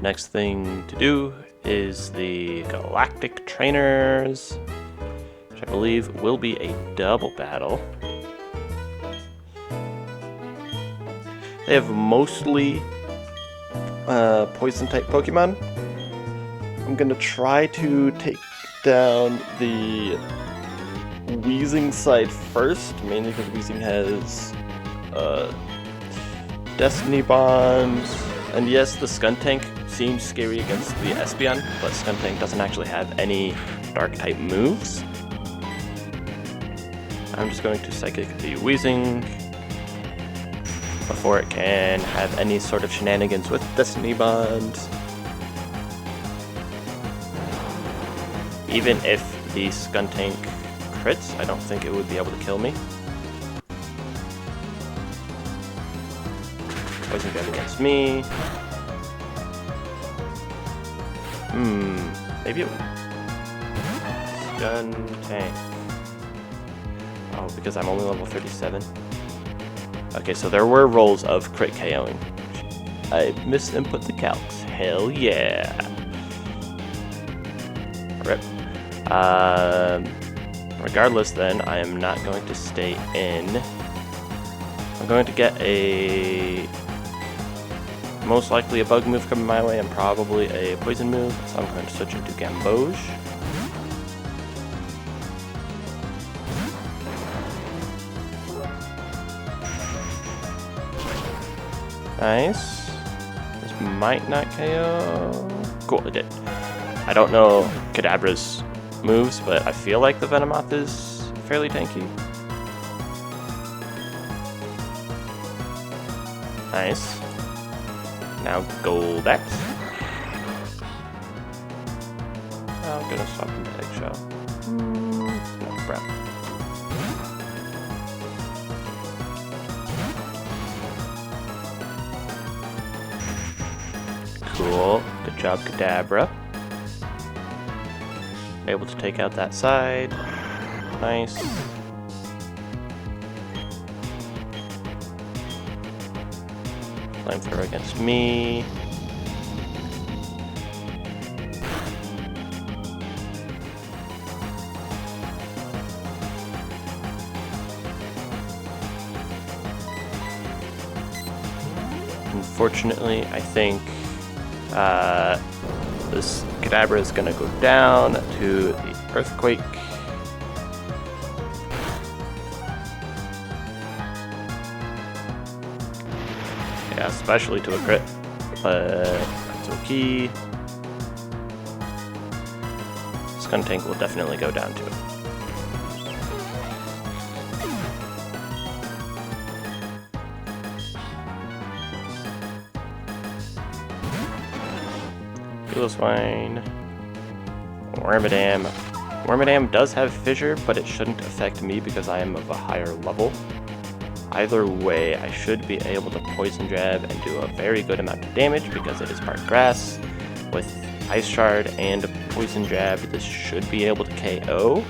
The next thing to do is the Galactic Trainers, which I believe will be a double battle. They have mostly poison type Pokemon. I'm gonna try to take down the Weezing side first, mainly because Weezing has Destiny Bombs, and yes, the Skuntank seems scary against the Espeon, but Skuntank doesn't actually have any dark type moves. I'm just going to Psychic the Weezing before it can have any sort of shenanigans with Destiny Bombs. Even if the Skuntank crits, I don't think it would be able to kill me. Poison Jab against me. Maybe it would. Skuntank. Oh, because I'm only level 37. Okay, so there were rolls of crit KOing. I misinput the calcs. Hell yeah. Rip. Regardless then, I am not going to stay in. I'm going to get a... most likely a bug move coming my way and probably a poison move, so I'm going to switch into Gamboge. Nice. This might not KO. Cool, it did. I don't know Kadabra's moves, but I feel like the Venomoth is fairly tanky. Nice. Now Goldex. I'm gonna swap into Eggshell. No, crap. Cool. Good job, Kadabra. Able to take out that side. Nice. Flamethrower against me. Unfortunately, I think this Kadabra is going to go down to the Earthquake. Yeah, especially to a crit, but that's okay. Skuntank will definitely go down too. Swine. Wormadam. Wormadam does have Fissure, but it shouldn't affect me because I am of a higher level. Either way, I should be able to Poison Jab and do a very good amount of damage because it is part grass. With Ice Shard and Poison Jab, this should be able to KO.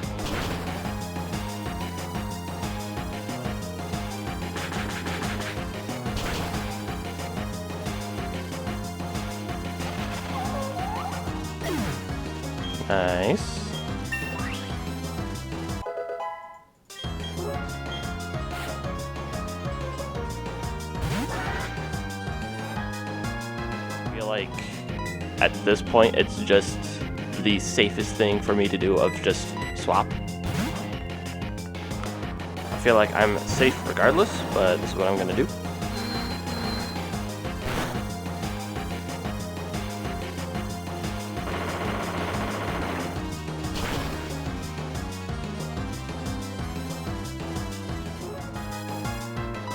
Nice. I feel like at this point it's just the safest thing for me to do of just swap. I feel like I'm safe regardless, but this is what I'm gonna do.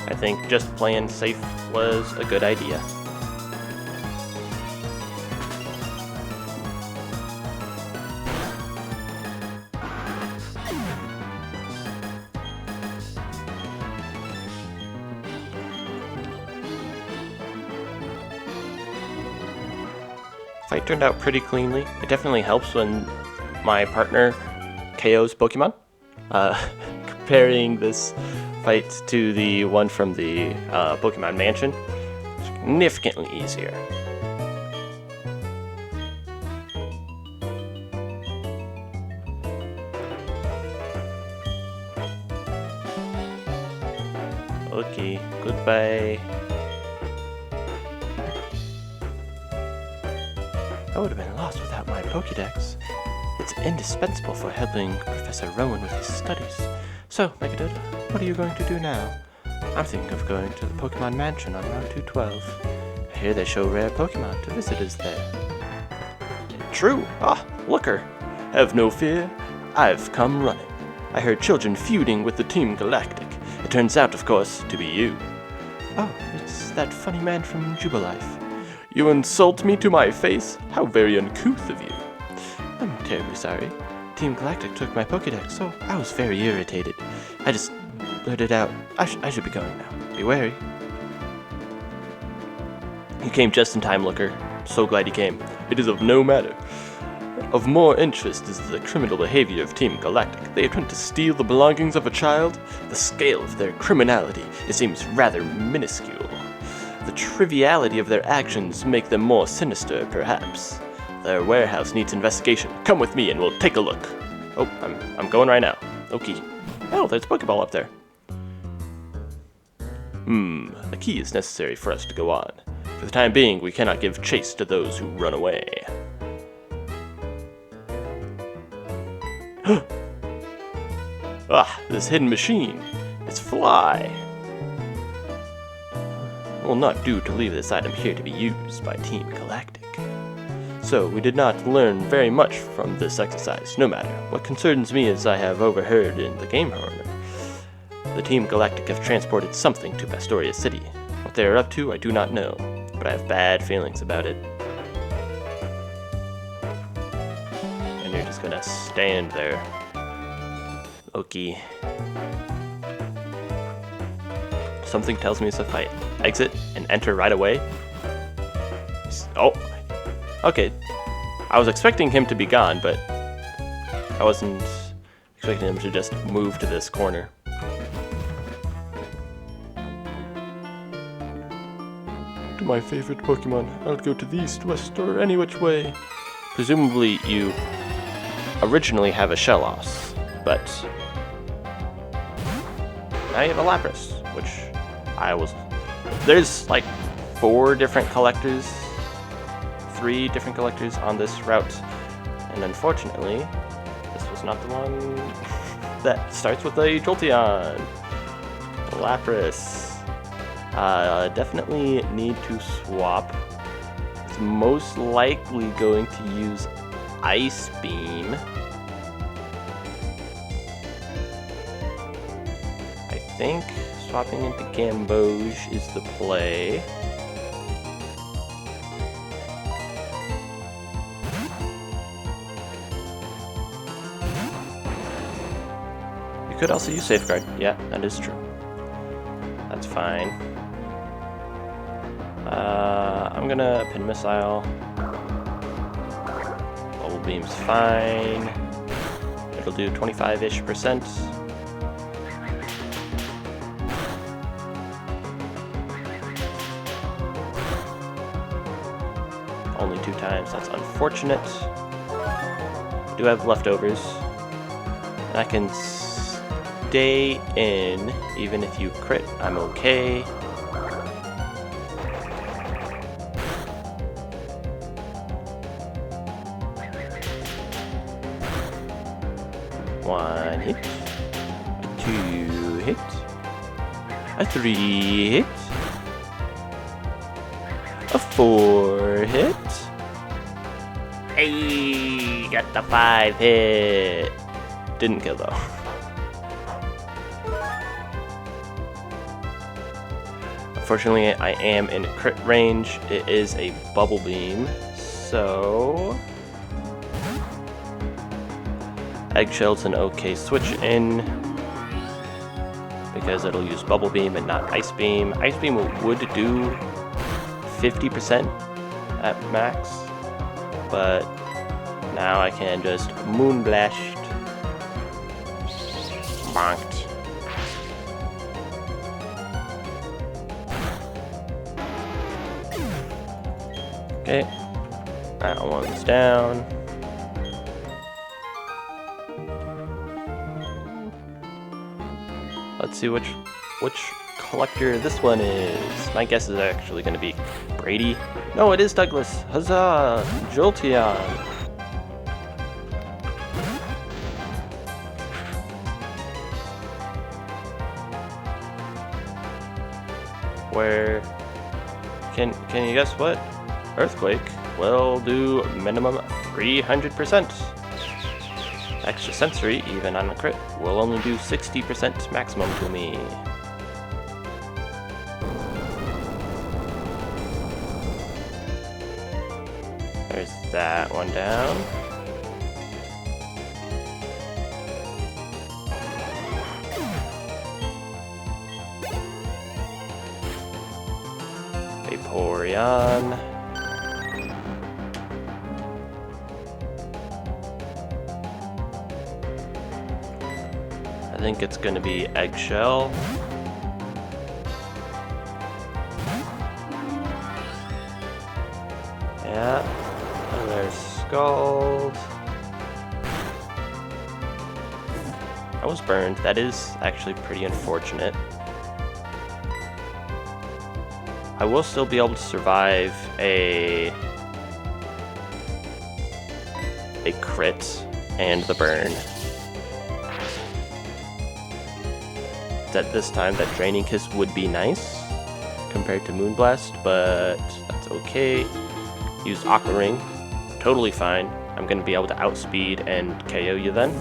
I think just playing safe was a good idea. Fight turned out pretty cleanly. It definitely helps when my partner KOs Pokemon. Comparing this fight to the one from the Pokemon Mansion, significantly easier. Okay, goodbye. I would have been lost without my Pokédex. It's indispensable for helping Professor Rowan with his studies. So, Megadoda, what are you going to do now? I'm thinking of going to the Pokemon Mansion on Route 212. I hear they show rare Pokemon to visitors there. True. Ah, looker. Have no fear. I've come running. I heard children feuding with the Team Galactic. It turns out, of course, to be you. Oh, it's that funny man from Jubilife. You insult me to my face? How very uncouth of you. I'm terribly sorry. Team Galactic took my Pokédex, so I was very irritated. I just blurted out, I should be going now. Be wary. You came just in time, Looker. So glad you came. It is of no matter. Of more interest is the criminal behavior of Team Galactic. They attempt to steal the belongings of a child. The scale of their criminality, it seems rather minuscule. The triviality of their actions make them more sinister, perhaps. Their warehouse needs investigation. Come with me and we'll take a look. Oh, I'm going right now. Okay. Oh, there's a Pokeball up there. A key is necessary for us to go on. For the time being, we cannot give chase to those who run away. Ah, this hidden machine. It's Fly. It will not do to leave this item here to be used by Team Galactic. So, we did not learn very much from this exercise, no matter. What concerns me is I have overheard in the game corner. The Team Galactic have transported something to Pastoria City. What they are up to, I do not know, but I have bad feelings about it. And you're just gonna stand there. Okay. Something tells me if I exit and enter right away. Oh! Okay. I was expecting him to be gone, but I wasn't expecting him to just move to this corner. To my favorite Pokemon, I'll go to the east, west, or any which way. Presumably you originally have a Shellos, but now you have a Lapras, which there's like 3 different collectors on this route, and unfortunately, this was not the one that starts with a Jolteon. Lapras. Definitely need to swap. It's most likely going to use Ice Beam. I think swapping into Gamboge is the play. You could also use Safeguard. Yeah, that is true. That's fine. I'm gonna Pin Missile. Bubble Beam's fine. It'll do 25-ish%. Only 2 times, that's unfortunate. I do have leftovers. And I can stay in, even if you crit, I'm okay. One hit, 2 hit, a 3 hit, a 4 hit. Hey, got the 5 hit. Didn't kill though. Unfortunately, I am in crit range. It is a Bubble Beam, so Eggshell's an okay switch in because it'll use Bubble Beam and not Ice Beam. Ice Beam would do 50% at max, but now I can just Moonblast. Bonked. Okay, that one's down. Let's see which collector this one is? My guess is actually going to be Brady. No, it is Douglas. Huzzah! Jolteon. Where... Can you guess what? Earthquake will do minimum 300%. Extra sensory, even on a crit, will only do 60% maximum to me. There's that one down. Vaporeon. I think it's gonna be Eggshell. Yeah, and there's Scald. I was burned. That is actually pretty unfortunate. I will still be able to survive a crit and the burn. At this time, that Draining Kiss would be nice compared to Moonblast, but that's okay. Use Aqua Ring, totally fine. I'm going to be able to outspeed and KO you then.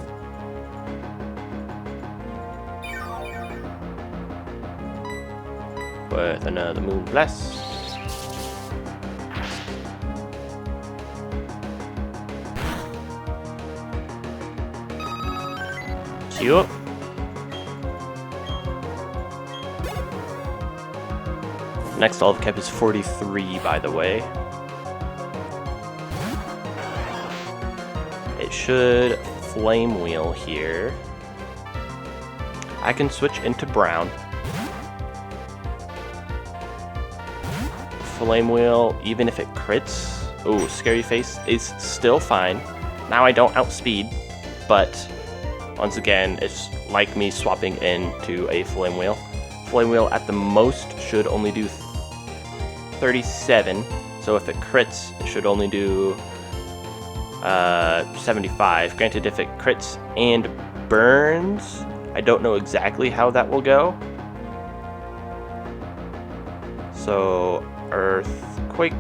With another Moonblast. Cute. Next all of cap is 43, by the way. It should Flame Wheel here. I can switch into Brown. Flame Wheel, even if it crits, ooh, Scary Face is still fine. Now I don't outspeed, but once again, it's like me swapping into a Flame Wheel. Flame Wheel at the most should only do 37, so if it crits, it should only do 75. Granted, if it crits and burns, I don't know exactly how that will go. So, Earthquake.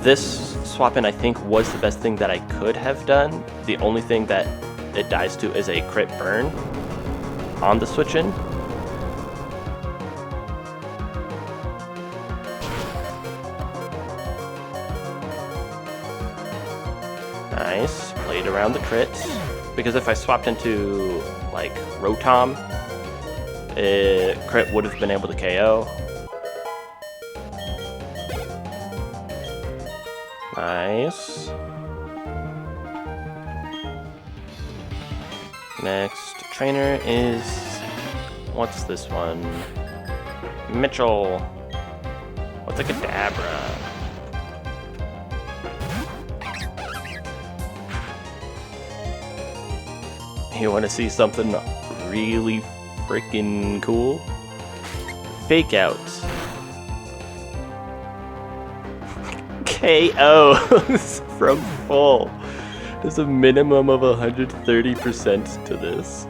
This swap in, I think, was the best thing that I could have done. The only thing that it dies to is a crit burn on the switch in. Nice, played around the crits, because if I swapped into like Rotom, crit would have been able to KO. Nice. Next trainer is, what's this one? Mitchell. What's a Kadabra? You want to see something really freaking cool? Fake Out. KOs from full. There's a minimum of 130% to this.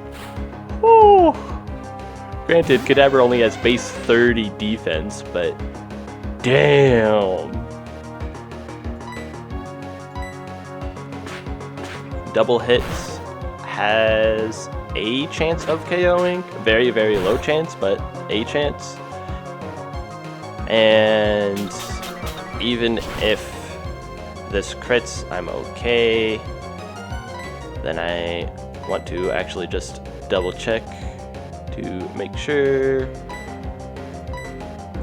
Woo! Granted, Kadabra only has base 30 defense, but damn. Double hits has a chance of KOing. Very, very low chance, but a chance. And even if this crits, I'm okay. Then I want to actually just double check to make sure.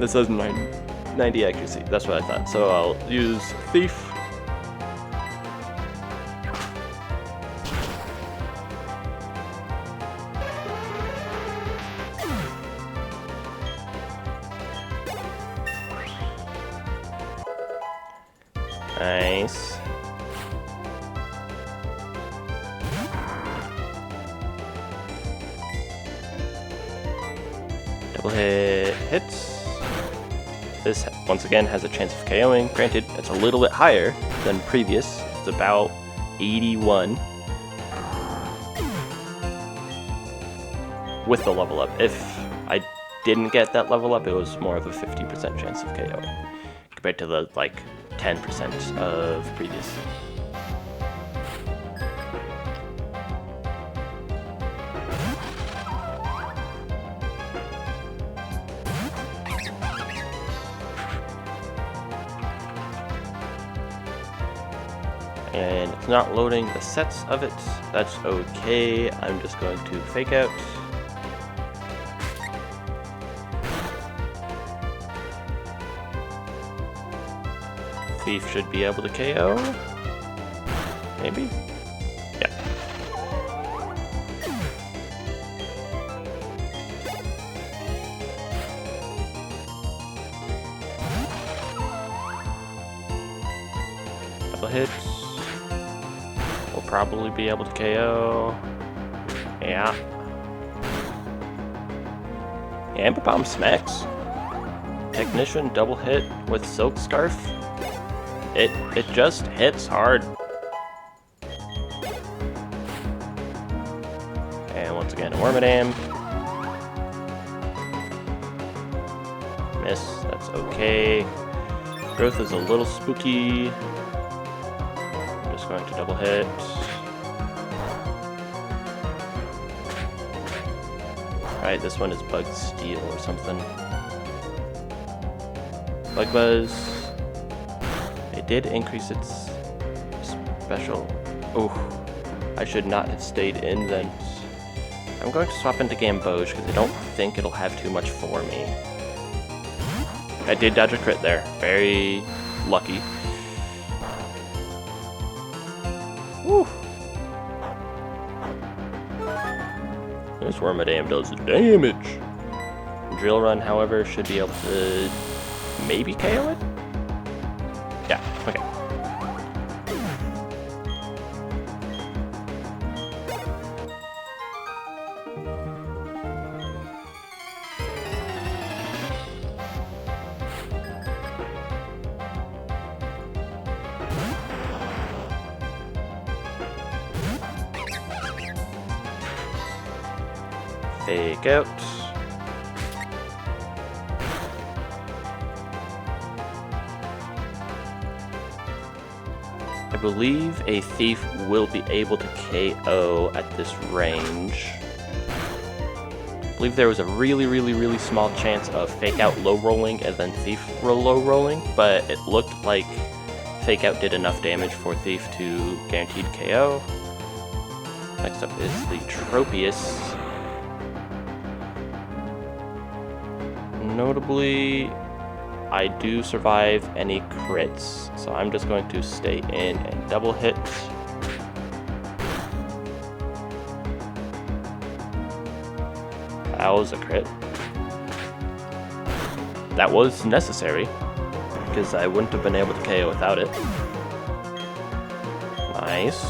This has 90 accuracy, that's what I thought. So I'll use Thief. Nice. Double hit hits. This, once again, has a chance of KOing. Granted, it's a little bit higher than previous. It's about 81. With the level up. If I didn't get that level up, it was more of a 50% chance of KOing. Compared to the, like, 10% of previous. And it's not loading the sets of it. That's okay. I'm just going to fake out. Thief should be able to KO. Maybe? Yeah. Double hits. We'll probably be able to KO. Yeah. Amber Bomb smacks. Technician double hit with Silk Scarf. It just hits hard. And once again, a Wormadam. Miss, that's okay. Growth is a little spooky. I'm just going to double hit. Alright, this one is Bug Steel or something. Bug Buzz. It did increase its special. Oh, I should not have stayed in then. I'm going to swap into Gamboge because I don't think it'll have too much for me. I did dodge a crit there. Very lucky. Woo! This Wormadam does damage. Drill Run, however, should be able to maybe KO it? Yeah, okay. Fake out. I believe a Thief will be able to KO at this range. I believe there was a really small chance of Fake Out low rolling and then Thief low rolling, but it looked like Fake Out did enough damage for Thief to guaranteed KO. Next up is the Tropius. Notably, I do survive any crits, so I'm just going to stay in and double hit. That was a crit. That was necessary, because I wouldn't have been able to KO without it. Nice.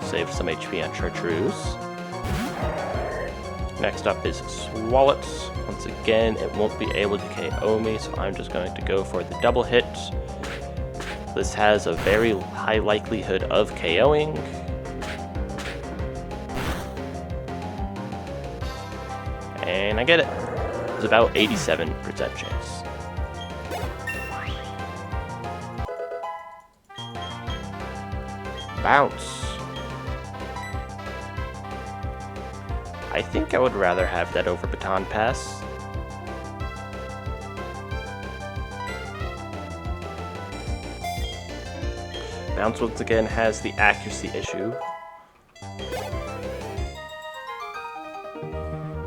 Save some HP on Chartreuse. Next up is Swalot. Once again, it won't be able to KO me, so I'm just going to go for the double hit. This has a very high likelihood of KOing. And I get it. It's about 87% chance. Bounce. I think I would rather have that over Baton Pass. Bounce once again has the accuracy issue.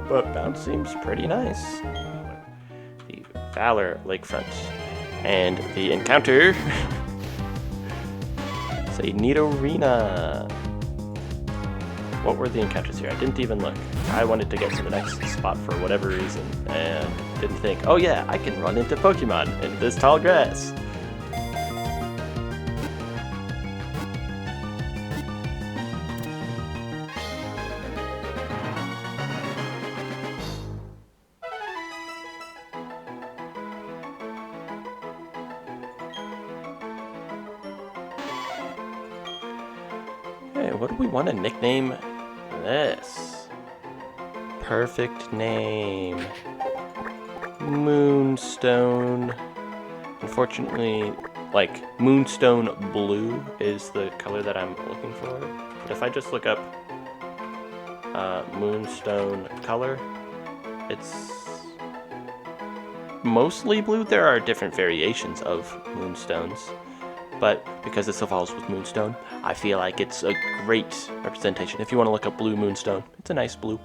But Bounce seems pretty nice. The Valor Lakefront. And the encounter say Nidorina. What were the encounters here? I didn't even look. I wanted to get to the next spot for whatever reason, and didn't think, oh yeah, I can run into Pokemon in this tall grass. Okay, what do we want to nickname this? Perfect name. Moonstone. Unfortunately, like, Moonstone Blue is the color that I'm looking for. But if I just look up Moonstone color, it's mostly blue. There are different variations of moonstones, but because this evolves with Moonstone, I feel like it's a great representation. If you want to look up blue Moonstone, it's a nice blue.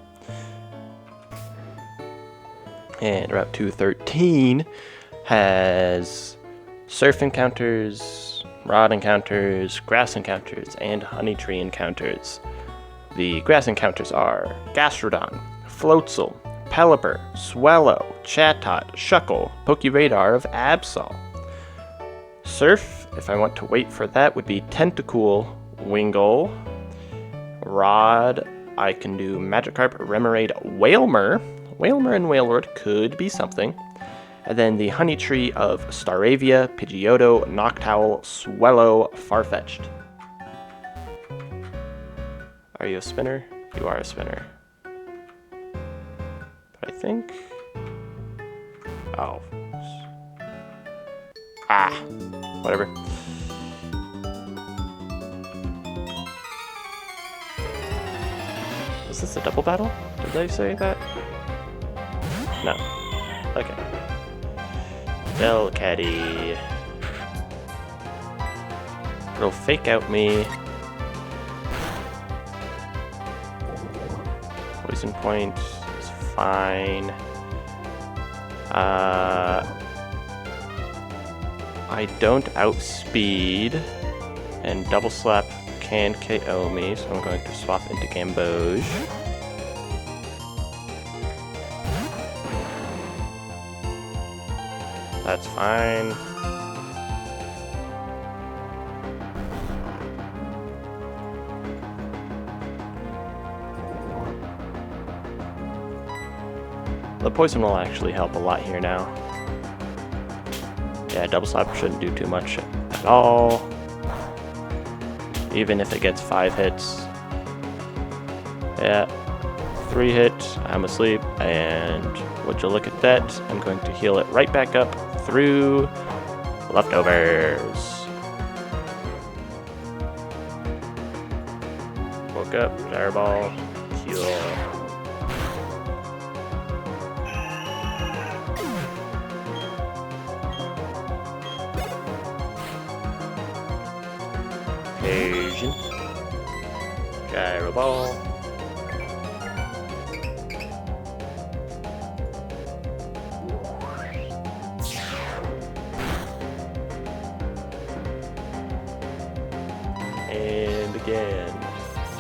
And Route 213 has surf encounters, rod encounters, grass encounters, and honey tree encounters. The grass encounters are Gastrodon, Floatzel, Pelipper, Swallow, Chatot, Shuckle, Pokeradar of Absol. Surf, if I want to wait for that, would be Tentacool, Wingull. Rod, I can do Magikarp, Remoraid, Wailmer. Wailmer and Wailord could be something. And then the Honey Tree of Staravia, Pidgeotto, Noctowl, Swellow, Farfetch'd. Are you a spinner? You are a spinner. But I think... Oh. Ah. Whatever. Is this a double battle? Did they say that? No. Okay. Delcatty. It'll fake out me. Poison point is fine. I don't outspeed, and Double Slap can KO me, so I'm going to swap into Gamboge. That's fine. The poison will actually help a lot here now. Yeah, Double Slap shouldn't do too much at all. Even if it gets 5 hits. Yeah, 3 hits, I'm asleep, and would you look at that? I'm going to heal it right back up through leftovers. Woke up, Fireball, heal. Asian. Gyro Ball. And again,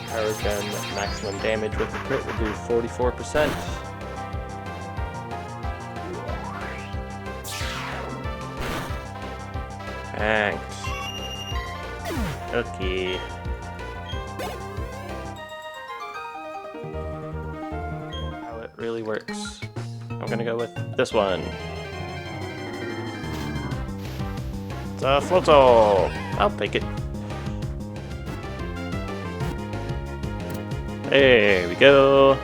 Power Gun maximum damage with the crit will do 44%. Thanks. Okay. How it really works. I'm gonna go with this one. It's a Floatzel. I'll take it. There we go.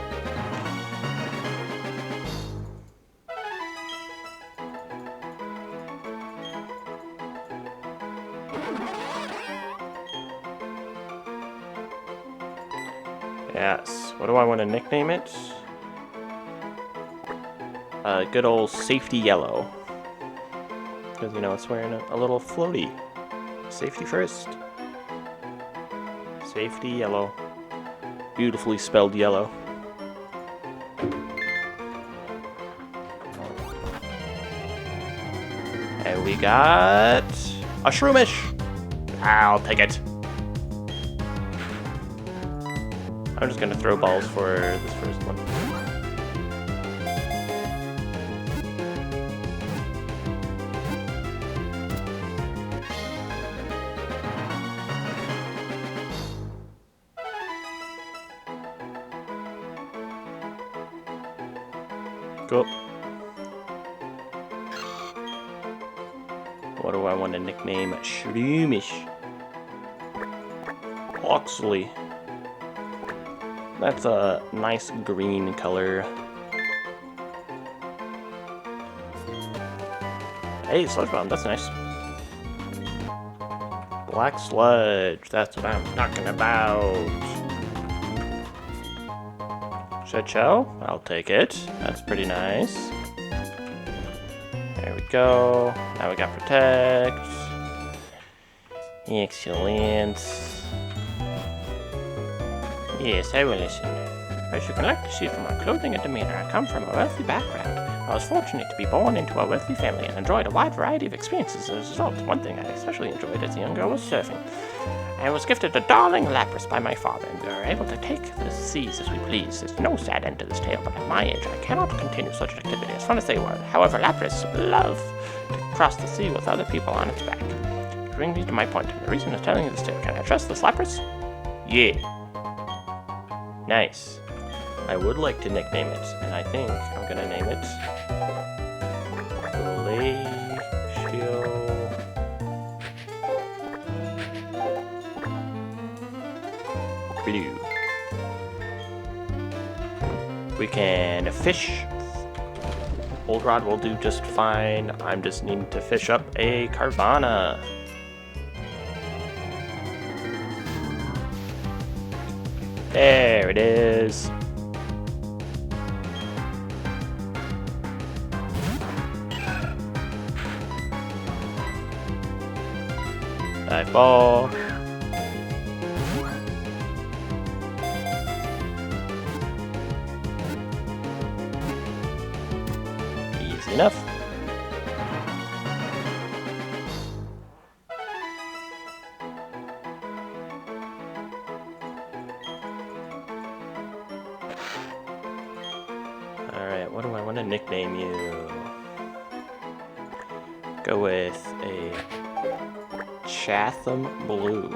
Yes, what do I want to nickname it? Good old Safety Yellow. Because, you know, it's wearing a little floaty. Safety first. Safety Yellow. Beautifully spelled yellow. And we got a Shroomish. I'll take it. I'm just gonna throw balls for this first one. Cool. What do I want to nickname Shroomish? Oxley. That's a nice green color. Hey, sludge bomb, that's nice. Black sludge, that's what I'm talking about. Shed shell, I'll take it. That's pretty nice. There we go. Now we got protect. Excellent. Yes, I will listen. As you can likely see from our clothing and demeanor, I come from a wealthy background. I was fortunate to be born into a wealthy family and enjoyed a wide variety of experiences as a result. One thing I especially enjoyed as a young girl was surfing. I was gifted a darling Lapras by my father, and we were able to take the seas as we please. There's no sad end to this tale, but at my age, I cannot continue such an activity, as fun as they were. However, Lapras love to cross the sea with other people on its back. To bring me to my point, the reason of telling you this tale, can I trust this Lapras? Yeah. Nice. I would like to nickname it, and I think I'm gonna name it Glacial Blue. We can fish. Old Rod will do just fine. I'm just needing to fish up a Carvana. There it is. Dive ball. Easy enough. Alright, what do I want to nickname you? Go with a Chatham Blue.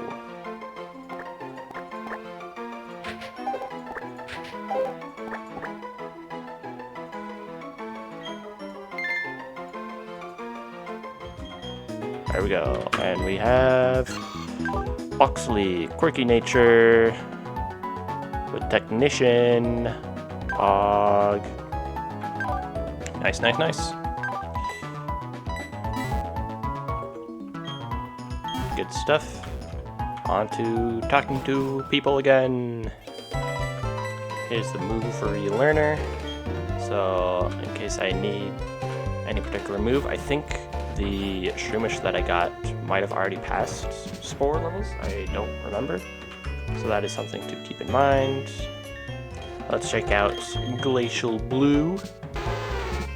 There we go. And we have Oxley, quirky nature, with technician, Bog. Nice, nice, nice. Good stuff. On to talking to people again. Here's the move for relearner. So, in case I need any particular move, I think the Shroomish that I got might have already passed Spore levels. I don't remember. So that is something to keep in mind. Let's check out Glacial Blue.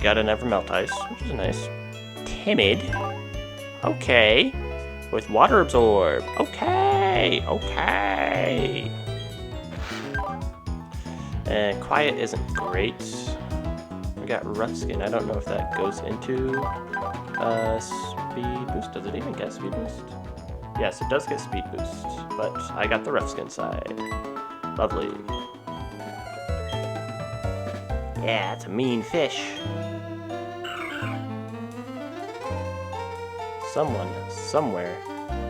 Got an Evermelt Ice, which is nice. Timid. Okay. With Water Absorb. Okay. Okay. And Quiet isn't great. We got Rough Skin. I don't know if that goes into Speed Boost. Does it even get Speed Boost? Yes, it does get Speed Boost. But I got the Rough Skin side. Lovely. Yeah, that's a mean fish. Someone, somewhere,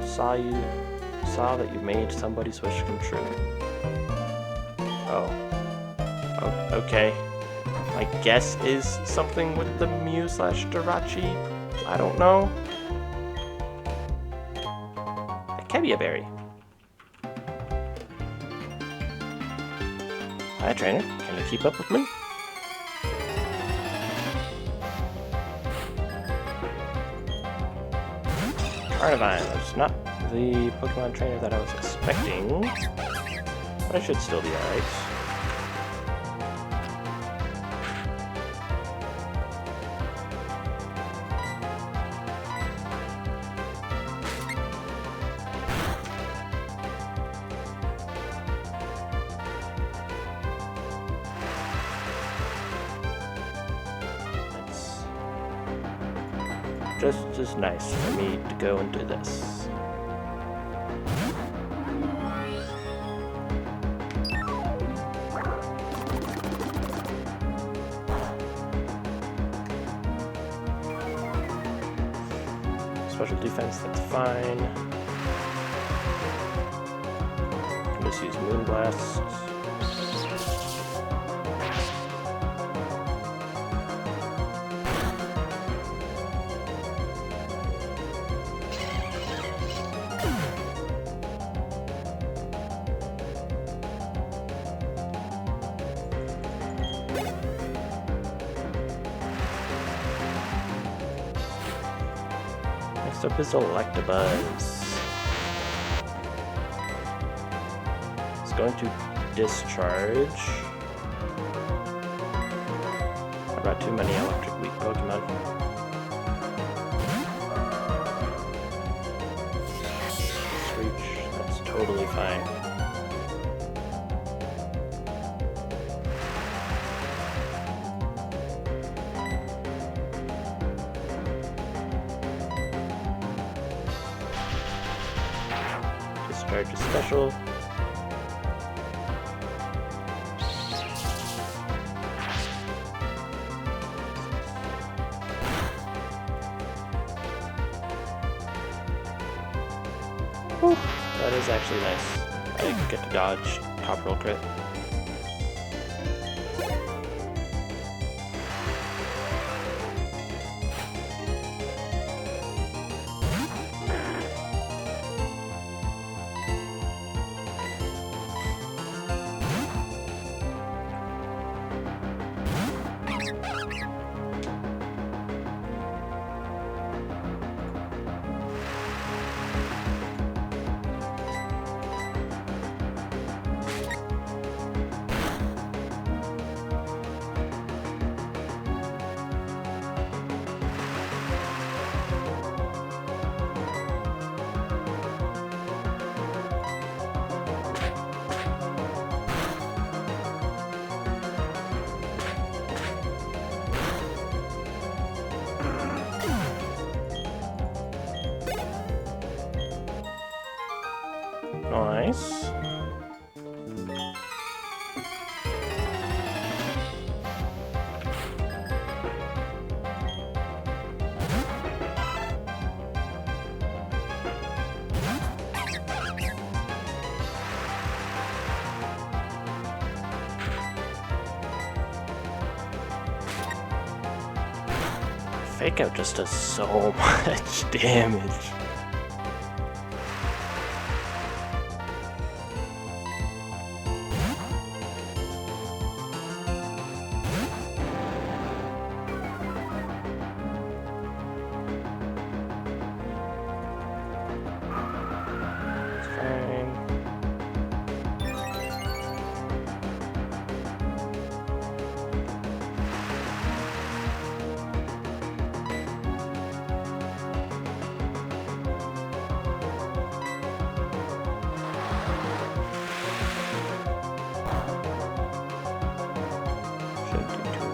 saw that you made somebody's wish come true. Oh, okay. My guess is something with the Mew/Jirachi. I don't know. It can be a berry. Hi, trainer. Can you keep up with me? Carnivine, it's not the Pokemon trainer that I was expecting, but I should still be alright. Just as nice for me to go and do this. Special defense, that's fine. Can just use Moonblast. Next up is Electabuzz. It's going to discharge. I brought too many electric weak Pokemon. Screech, that's totally fine. Discharge is special. Whew, that is actually nice. I get to dodge top roll crit. Nice. Fake out just does so much damage.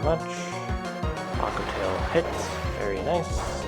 Much. Aquatail hits, very nice.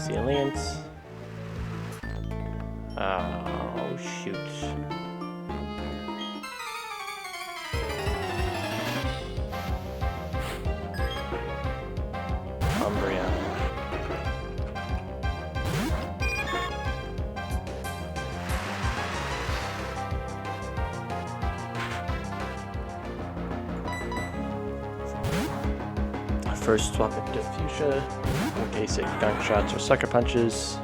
Alliance. Oh, shoot. Umbreon. First swap into Fuchsia in case it gunk shots or sucker punches.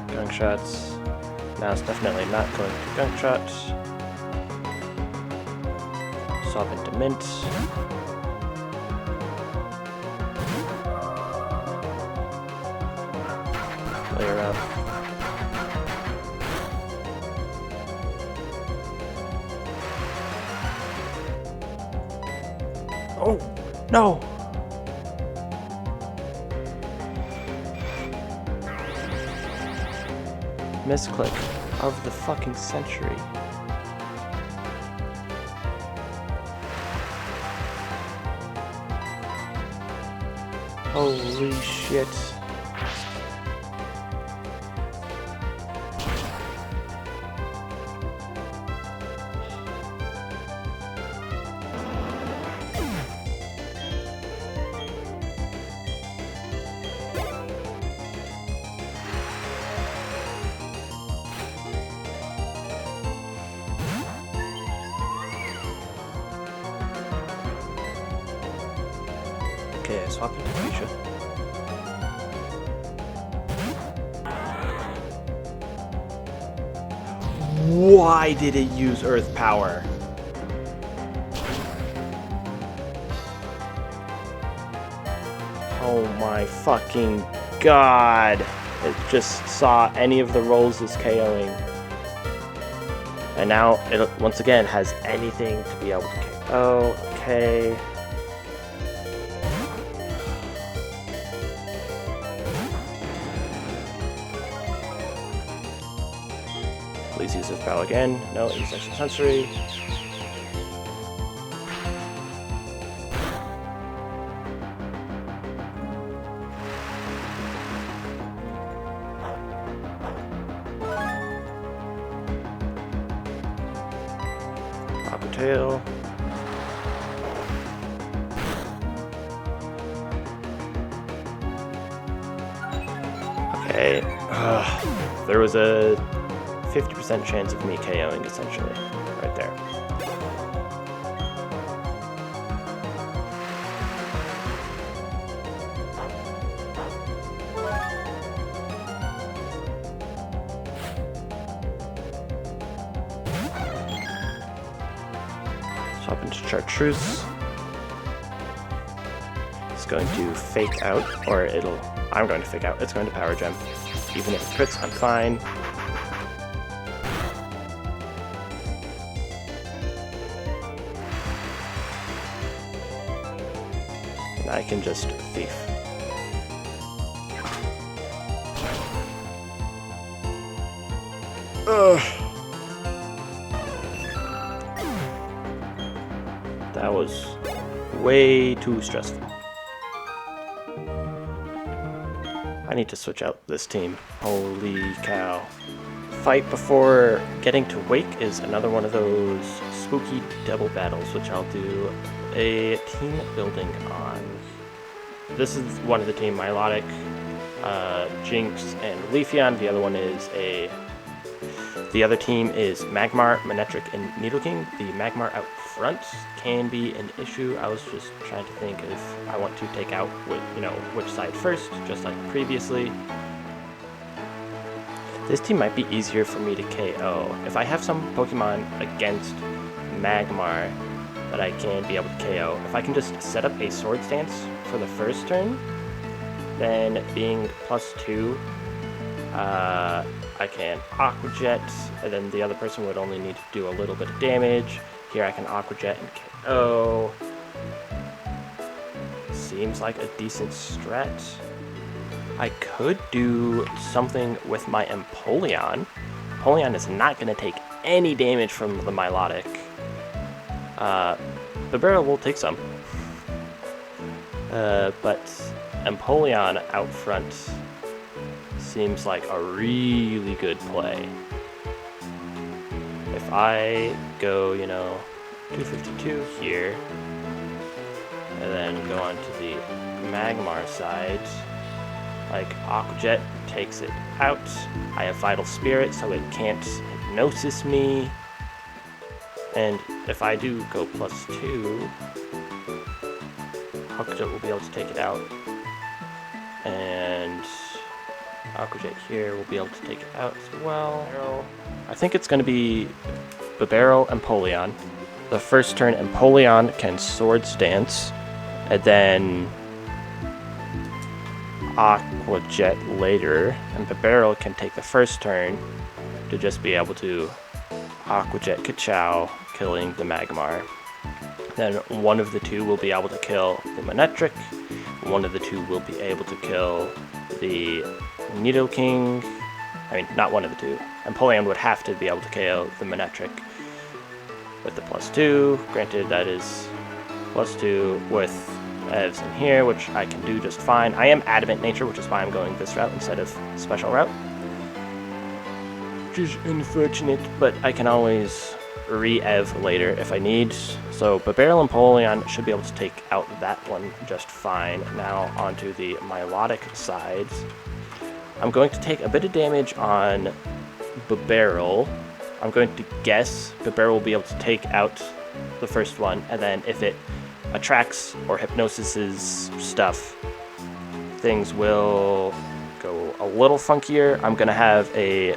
Gunk shots. Now it's definitely not going to gunk shot. Swap into Mint. Layer up. Oh, no! Misclick of the fucking century. Holy shit. Okay, I swap into Fuchsia. Why did it use Earth Power? Oh my fucking god. It just saw any of the rolls as KOing. And now it once again has anything to be able to KO. Okay. Please use this power again. No, it's extra sensory. Aqua Tail. Okay. There was a 50% chance of me KOing, essentially, right there. Swap into Chartreuse. It's going to fake out, or I'm going to fake out. It's going to Power Gem. Even if it crits, I'm fine. I can just thief. Ugh. That was way too stressful. I need to switch out this team. Holy cow. Fight before getting to Wake is another one of those spooky double battles, which I'll do a team building on. This is one of the team, Milotic, Jinx, and Leafeon. The other team is Magmar, Manectric, and Nidoking. The Magmar out front can be an issue. I was just trying to think if I want to take out which side first, just like previously. This team might be easier for me to KO. If I have some Pokemon against Magmar that I can be able to KO, if I can just set up a Sword Stance for the first turn, then being +2, I can Aqua Jet, and then the other person would only need to do a little bit of damage. Here I can Aqua Jet and KO. Seems like a decent strat. I could do something with my Empoleon. Empoleon is not going to take any damage from the Milotic. Bibarel will take some. But Empoleon out front seems like a really good play. If I go, 252 here, and then go on to the Magmar side, like Aqua Jet takes it out. I have Vital Spirit, so it can't Hypnosis me. And if I do go +2, Aqua Jet will be able to take it out. And Aqua Jet here will be able to take it out as well. I think it's going to be Bibarel and Empoleon. The first turn, Empoleon can Sword Stance, and then Aqua Jet later, and Bibarel can take the first turn to just be able to Aqua Jet Kachow, killing the Magmar. then one of the two will be able to kill the Manectric, one of the two will be able to kill the Nidoking. I mean, not one of the two. Empoleon would have to be able to KO the Manectric with the +2. Granted, that is +2 with EVs in here, which I can do just fine. I am Adamant Nature, which is why I'm going this route instead of Special Route. Which is unfortunate, but I can always re-EV later if I need. So Bibarel and Empoleon should be able to take out that one just fine. Now onto the Milotic sides. I'm going to take a bit of damage on Bibarel. I'm going to guess Bibarel will be able to take out the first one, and then if it attracts or hypnosises stuff, things will go a little funkier. I'm going to have a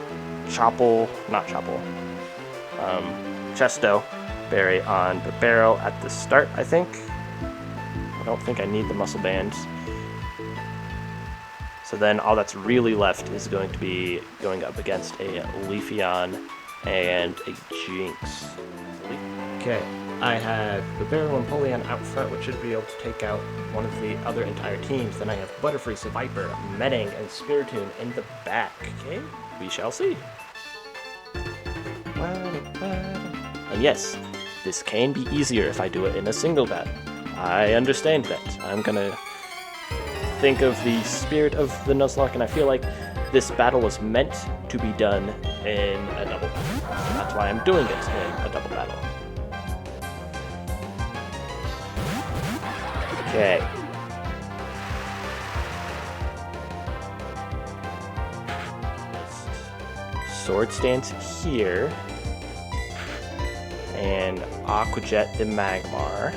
Chesto Berry on Bibarel at the start, I think. I don't think I need the muscle bands. So then all that's really left is going to be going up against a Leafeon and a Jinx. Okay, I have Bibarel and Empoleon out front, which should be able to take out one of the other entire teams. Then I have Butterfree, Seviper, Metang, and Spiritomb in the back. Okay, we shall see. And yes, this can be easier if I do it in a single battle. I understand that. I'm gonna think of the spirit of the Nuzlocke, and I feel like this battle was meant to be done in a double battle. So that's why I'm doing it in a double battle. Okay. Sword Stance here. And Aqua Jet the Magmar.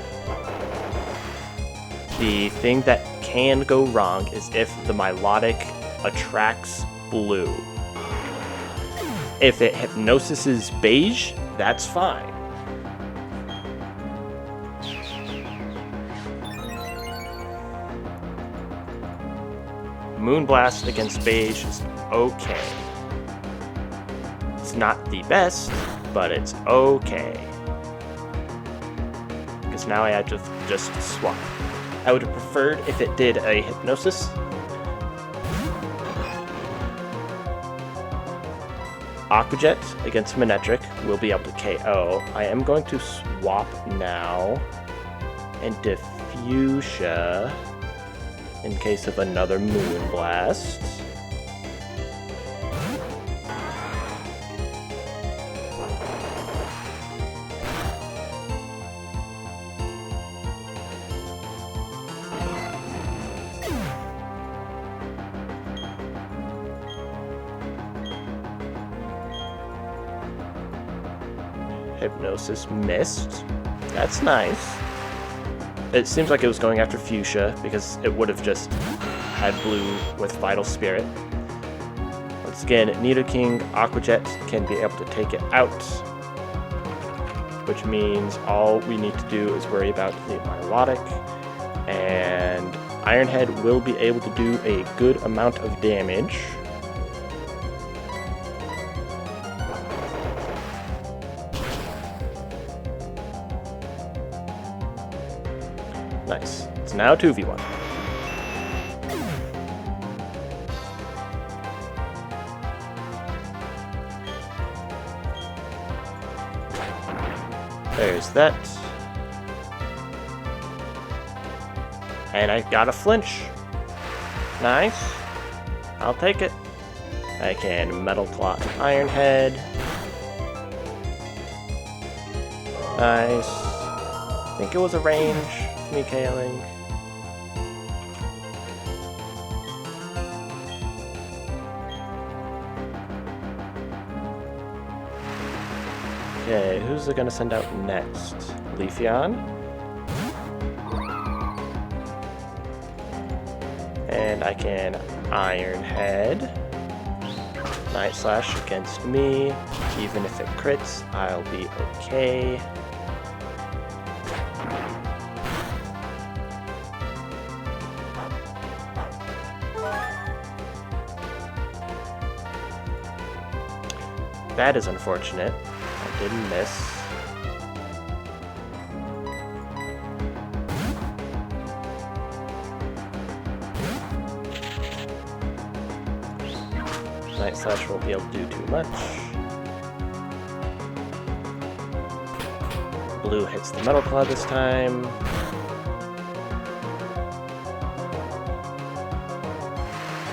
The thing that can go wrong is if the Milotic attracts blue. If it hypnosises beige, that's fine. Moonblast against beige is okay. It's not the best, but it's okay. Because now I have to just swap. I would have preferred if it did a hypnosis. Aqua Jet against Manectric will be able to KO. I am going to swap now and Diffusia in case of another Moonblast. Hypnosis missed. That's nice. It seems like it was going after Fuchsia because it would have just had blue with Vital Spirit. Once again, Nidoking, Aqua Jet can be able to take it out, which means all we need to do is worry about the Milotic, and Ironhead will be able to do a good amount of damage. Nice. It's now 2v1. There's that. And I got a flinch. Nice. I'll take it. I can Metal Claw Ironhead. Nice. I think it was a range. Me KOing. Okay, who's it gonna send out next? Leafeon. And I can Ironhead. Night Slash against me. Even if it crits, I'll be okay. That is unfortunate. I didn't miss. Night Slash won't be able to do too much. Blue hits the Metal Claw this time.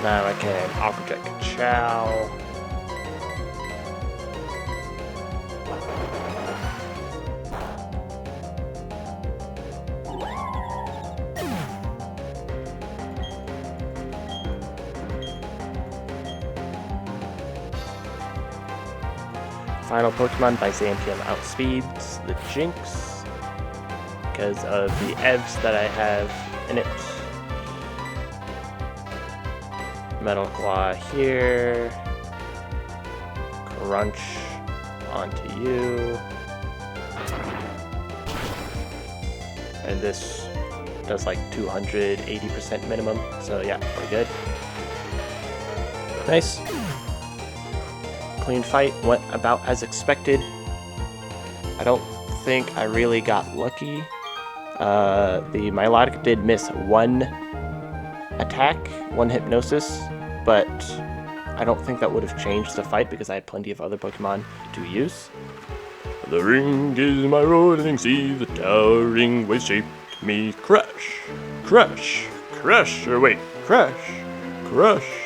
Now I can Aqua Jet Ka-Chow. Final Pokemon by Zampion outspeeds the Jinx because of the EVs that I have in it. Metal Claw here. Crunch onto you. And this does like 280% minimum, so yeah, we're good. Nice. Clean fight, went about as expected. I don't think I really got lucky. The Milotic did miss one attack, one hypnosis, but I don't think that would have changed the fight because I had plenty of other Pokemon to use. The ring is my rolling sea, the towering waves shaped me. Crash, crash, crash, awake, crash, crash.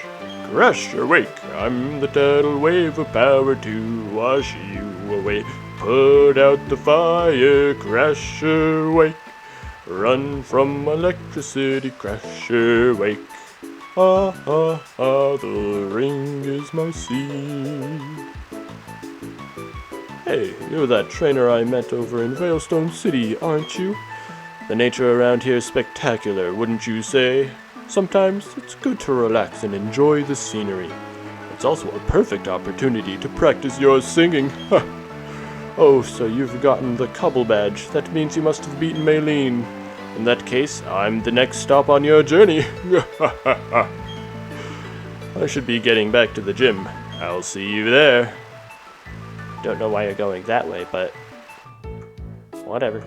Crash or wake, I'm the tidal wave of power to wash you away. Put out the fire, crash or wake. Run from electricity, crash or wake. Ah, ah, ah, the ring is my sea. Hey, you're that trainer I met over in Veilstone City, aren't you? The nature around here is spectacular, wouldn't you say? Sometimes it's good to relax and enjoy the scenery. It's also a perfect opportunity to practice your singing. Oh, so you've gotten the Cobble Badge. That means you must have beaten Maylene. In that case, I'm the next stop on your journey. I should be getting back to the gym. I'll see you there. Don't know why you're going that way, but whatever.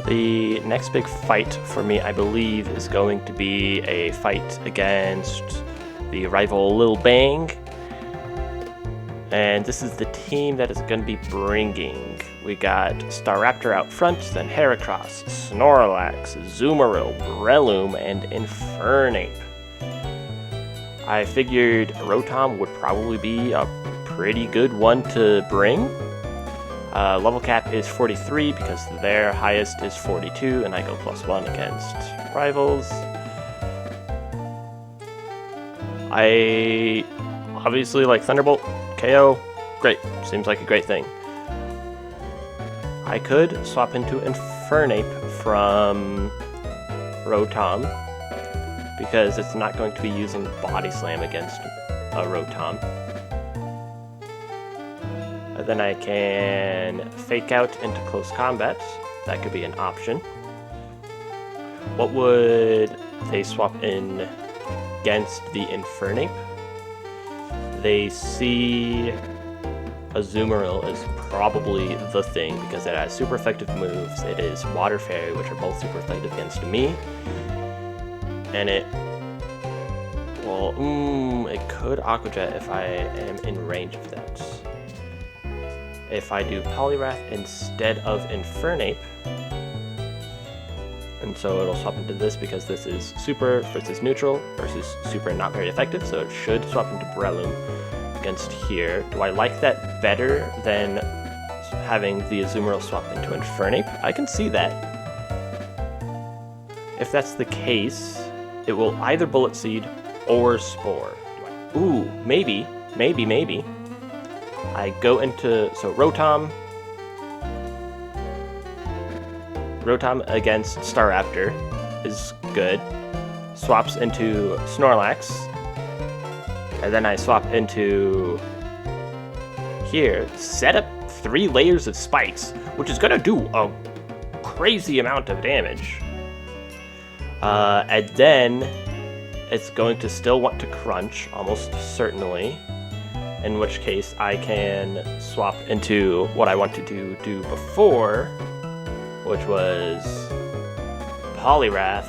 The next big fight for me, I believe, is going to be a fight against the rival Lil Bang. And this is the team that is going to be bringing. We got Staraptor out front, then Heracross, Snorlax, Azumarill, Breloom, and Infernape. I figured Rotom would probably be a pretty good one to bring. Level cap is 43 because their highest is 42, and I go +1 against rivals. I obviously like Thunderbolt, KO, great, seems like a great thing. I could swap into Infernape from Rotom because it's not going to be using Body Slam against a Rotom. Then I can Fake Out into close combat. That could be an option. What would they swap in against the Infernape? They see Azumarill is probably the thing because it has super effective moves. It is Water Fairy, which are both super effective against me. And it could Aqua Jet if I am in range of that. If I do Poliwrath instead of Infernape, and so it'll swap into this because this is super versus neutral versus super not very effective, so it should swap into Breloom against here. Do I like that better than having the Azumarill swap into Infernape? I can see that. If that's the case, it will either Bullet Seed or Spore. Ooh, maybe. I go into, so Rotom against Staraptor is good. Swaps into Snorlax. And then I swap into here. Set up 3 layers of spikes, which is going to do a crazy amount of damage. And then it's going to still want to crunch, almost certainly. In which case I can swap into what I wanted to do before, which was Poliwrath,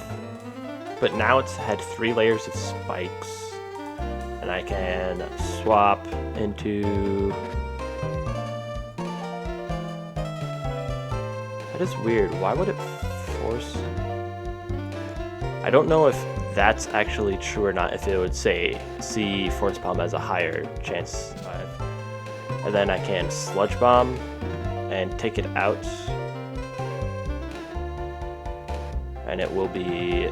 but now it's had 3 layers of spikes, And I can swap into... That is weird. Why would it force... I don't know if that's actually true or not, if it would say see Force Palm as a higher chance 5. And then I can Sludge Bomb and take it out. And it will be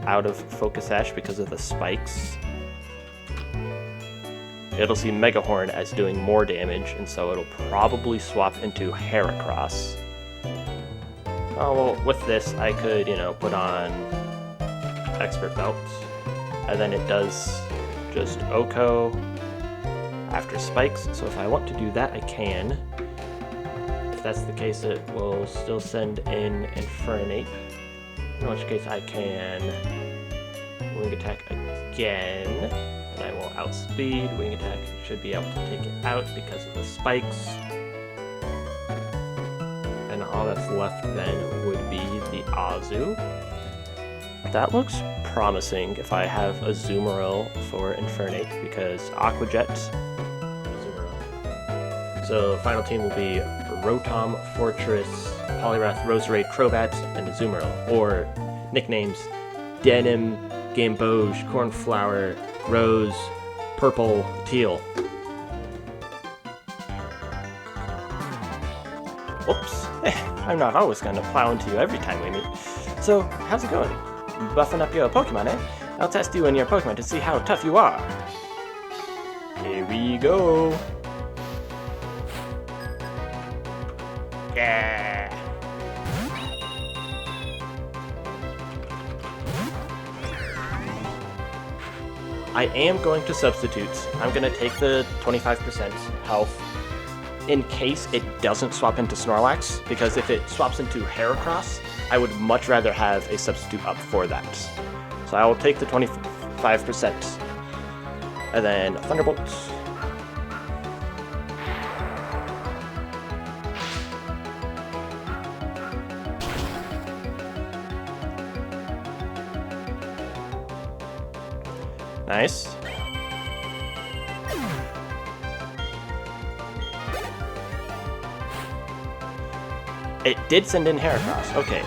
out of Focus Sash because of the spikes. It'll see Mega Horn as doing more damage, and so it'll probably swap into Heracross. Oh, well, with this, I could, you know, put on Expert Belt, and then it does just Oko after spikes, so if I want to do that, I can. If that's the case, it will still send in Infernape, in which case I can Wing Attack again, and I will outspeed. Wing Attack should be able to take it out because of the spikes. And all that's left then would be the Azu. That looks promising if I have a Azumarill for Infernape, because Aqua Jet, Azumarill. So final team will be Rotom, Fortress, Poliwrath, Roserade, Crobat, and Azumarill. Or nicknames Denim, Gamboge, Cornflower, Rose, Purple, Teal. Whoops. I'm not always going to plow into you every time we meet. So, how's it going? Buffing up your Pokemon, eh? I'll test you and your Pokemon to see how tough you are. Here we go. Yeah. I am going to substitute. I'm going to take the 25% health in case it doesn't swap into Snorlax, because if it swaps into Heracross, I would much rather have a substitute up for that. So I will take the 25%. And then Thunderbolt. Nice. It did send in Heracross. Okay.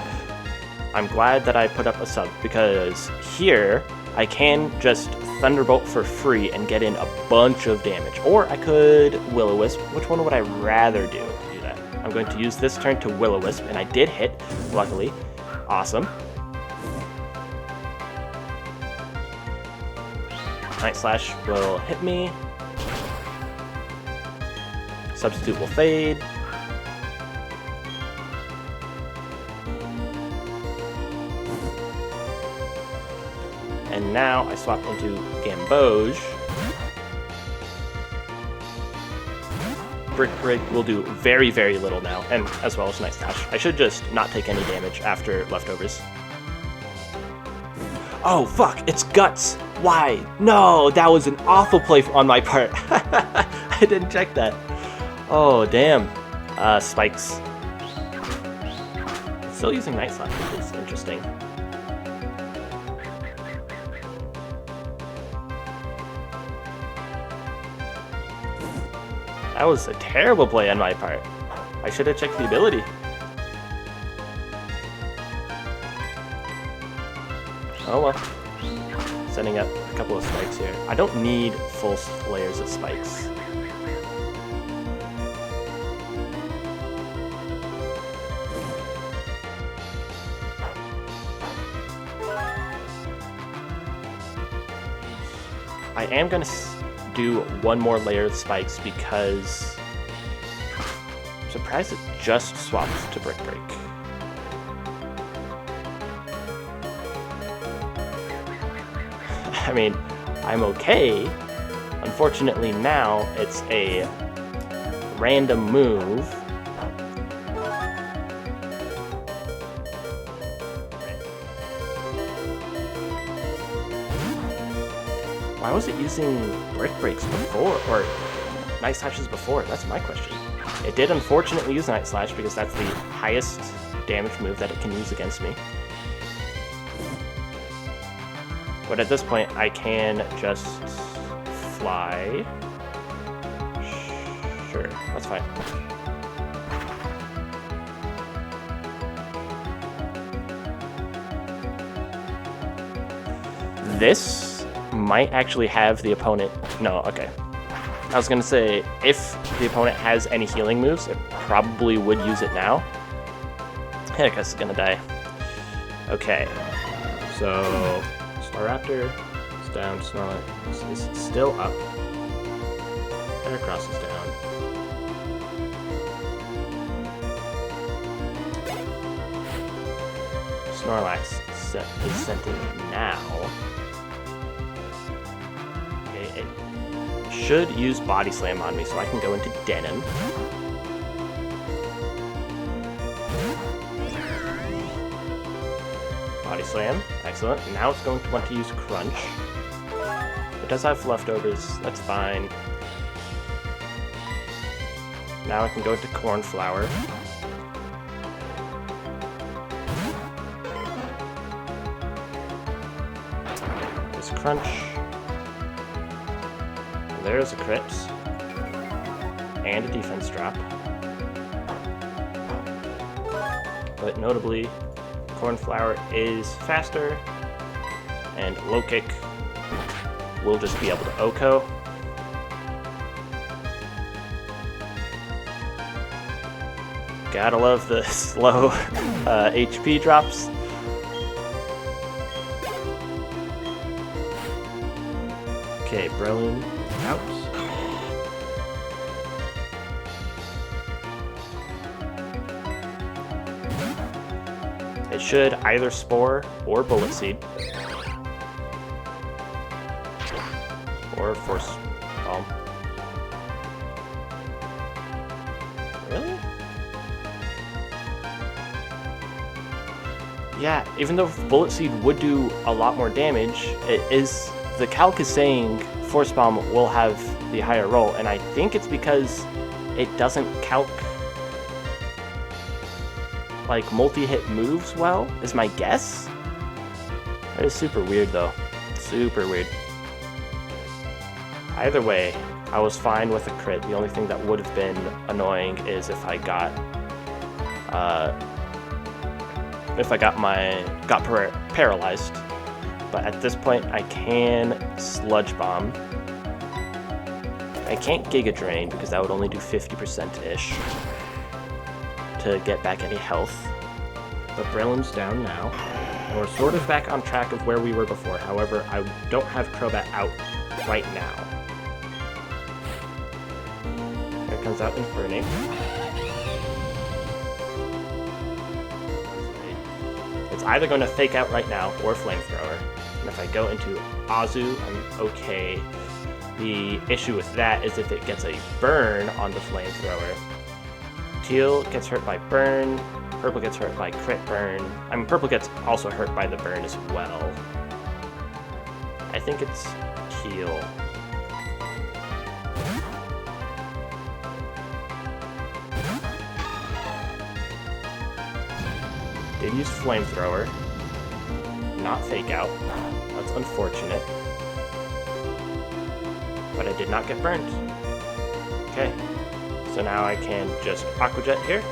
I'm glad that I put up a sub, because here I can just Thunderbolt for free and get in a bunch of damage. Or I could Will-O-Wisp. Which one would I rather do to do that? I'm going to use this turn to Will-O-Wisp, and I did hit, luckily. Awesome. Night Slash will hit me. Substitute will fade. And now I swap into Gamboge. Brick Break will do very, very little now, and as well as Night Slash. I should just not take any damage after leftovers. Oh, fuck, it's Guts. Why? No, that was an awful play on my part. I didn't check that. Oh, damn. Spikes. Still using Night Slash, which is interesting. That was a terrible play on my part. I should have checked the ability. Oh well. Sending up a couple of spikes here. I don't need full layers of spikes. I am going to do one more layer of spikes because I'm surprised it just swapped to Brick Break. I mean, I'm okay. Unfortunately now it's a random move. Why was it using Brick Breaks before, or Night Slashes before? That's my question. It did unfortunately use Night Slash because that's the highest damage move that it can use against me. But at this point, I can just fly. Sure, that's fine. This might actually have the opponent... No, okay. I was gonna say, if the opponent has any healing moves, it probably would use it now. Henicus is gonna die. Okay. So, Staraptor is down, Snorlax is still up. Heracross is down. Snorlax is sent in now. Okay, it should use Body Slam on me, so I can go into Denim. Body Slam, excellent. Now it's going to want to use Crunch. It does have leftovers, that's fine. Now I can go into Cornflower. There's Crunch. And there's a crit. And a defense drop. But notably, Cornflower is faster, and Low Kick will just be able to OHKO. Gotta love the slow HP drops. Okay, Breloom out. It should either Spore or Bullet Seed. Or Force Palm. Really? Yeah, even though Bullet Seed would do a lot more damage, the calc is saying Force Palm will have the higher roll, and I think it's because it doesn't calc like multi-hit moves well, is my guess. That is super weird though. Super weird. Either way, I was fine with a crit. The only thing that would have been annoying is if I got paralyzed. But at this point, I can Sludge Bomb. I can't Giga Drain because that would only do 50%-ish to get back any health. But Breloom's down now. And we're sort of back on track of where we were before. However, I don't have Crobat out right now. Here comes out Infernape. It's either going to Fake Out right now or Flamethrower. And if I go into Azu, I'm okay. The issue with that is if it gets a burn on the Flamethrower. Teal gets hurt by burn, Purple gets hurt by crit burn. I mean, Purple gets also hurt by the burn as well. I think it's Teal. Did use Flamethrower, not Fake Out. That's unfortunate. But I did not get burned. Okay. So now I can just Aqua Jet here.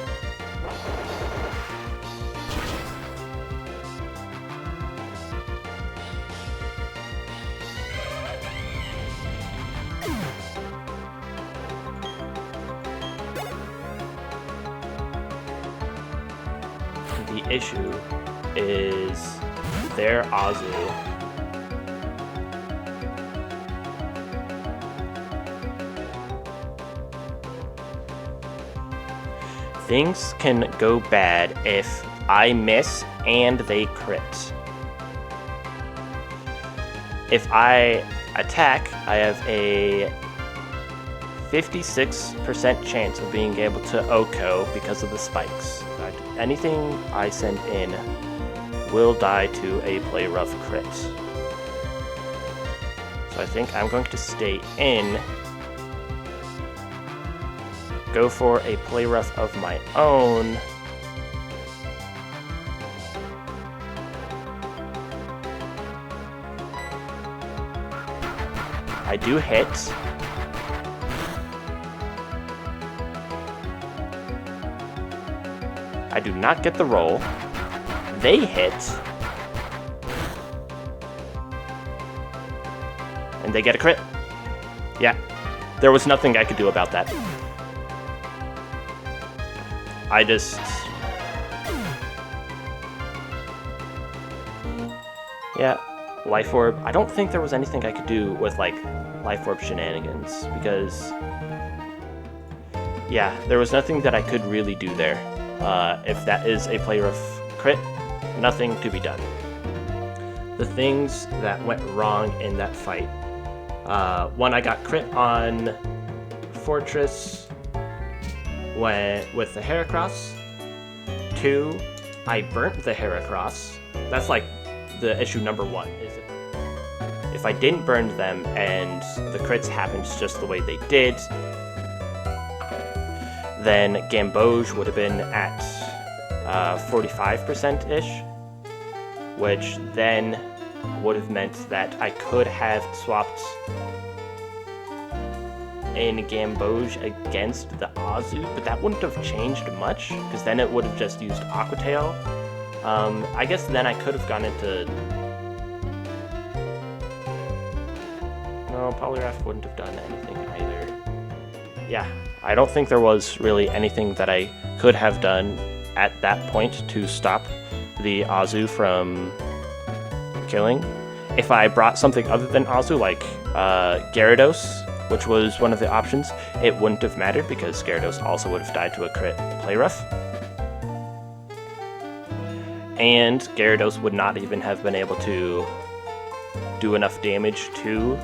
The issue is their Azu things can go bad if I miss and they crit. If I attack, I have a 56% chance of being able to OHKO because of the spikes. Anything I send in will die to a Play Rough crit. So I think I'm going to stay in, go for a Play Rough of my own, I I do hit. I do not get the roll. They hit. And they get a crit. Yeah, there was nothing I could do about that. Yeah, Life Orb. I don't think there was anything I could do with, like, Life Orb shenanigans, because... yeah, there was nothing that I could really do there. If that is a play rough crit, nothing to be done. The things that went wrong in that fight. One, I got crit on Fortress with the Heracross. 2, I burnt the Heracross. That's like the issue number 1. Is if I didn't burn them and the crits happened just the way they did, then Gamboge would have been at 45%-ish, which then would have meant that I could have swapped in Gamboge against the Azu, but that wouldn't have changed much, because then it would have just used Aqua Tail. I guess then I could have gone into... no, Poliwrath wouldn't have done anything either. Yeah, I don't think there was really anything that I could have done at that point to stop the Azu from killing. If I brought something other than Azu, like Gyarados, which was one of the options, it wouldn't have mattered because Gyarados also would have died to a crit play rough. And Gyarados would not even have been able to do enough damage to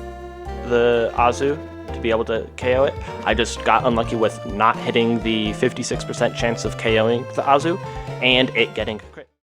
the Azu to be able to KO it. I just got unlucky with not hitting the 56% chance of KOing the Azu and it getting a crit.